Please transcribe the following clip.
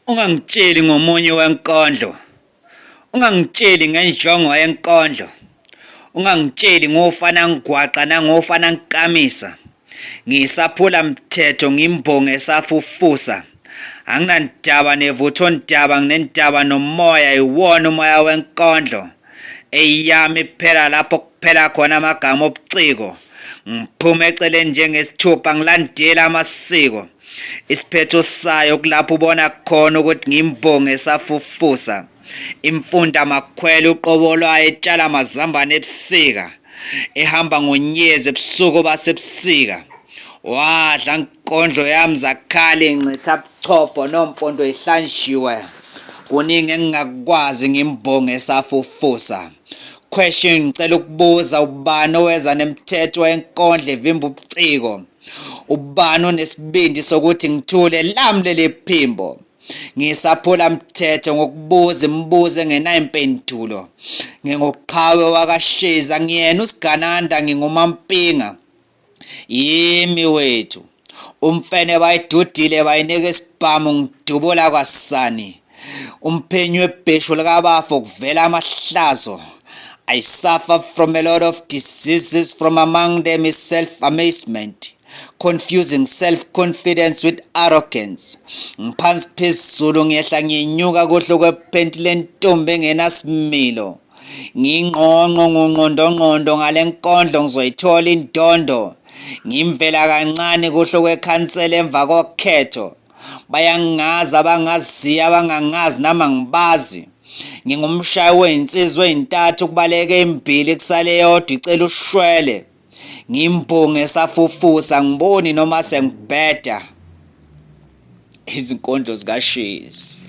Ungangitsheli ngomunye wenkondlo. Ungangitsheli ngenjongo yenkondlo. Ungangitsheli ngofana ngigwaqa nangofana ngikamisa. Ngisaphula mthetho ngimbongi esafufuza. Anginandaba nevutho ndaba nginendaba nomoya iwona umoya wenkondlo. Eyami phela lapho kuphela khona amagama obuciko. Ngiphuma eceleni njengesithupha ngilandela amasiko. Isiphetho sayo kulapho ubona khona ukuthi ngimbongi esafufuza. Imfunda makhwela uqobo lwayo etshala amazambane ebusika. Ehamba ngonyezi ebusuku basebusika. Wadla inkondlo yami zakhali ngicitha buchopho nompondo ehlanjiwe. Kuningi engingakwazi ngimbongi esafufuza. Question ngicela ukubuza ubani oweza nemithetho wenkondlo evimba ubuciko. Ubani onesibindi sokuthi ngithule lami leli phimbo. Ngisaphula mthetho ngokubuza imibuzo engenayo impendulo. Ngingoqhawe wakaShezi angiyena usigananda ngingumampinga. Yimi wethu. Umfene bayidudile bayinika isibhamu ngidubula kwasani. Umphenyi webheshu likabafo kuvela amahlazo. I suffer from a lot of diseases, from among them is self-amazement, confusing self-confidence with arrogance. Ngiphansi phezulu ngiyehla ngiyenyuka kuhle kwephenti lentombi engenasimilo. Ngingqongqo ngungqondongqondo ngale nkondlo ngizoyithola indondo. Ngimvela kancane kuhle kwekhansela emva kokhetho. Bayangazi abangaziyo abangangazi nama ngibazi. Ngingumshayi weinsizwa ezintathu kubaleke embili kusale yodwa icela ushwele. Ngimbongi esafufuza ngiboni noma sengibheda. Izinkondlo zikaShezi.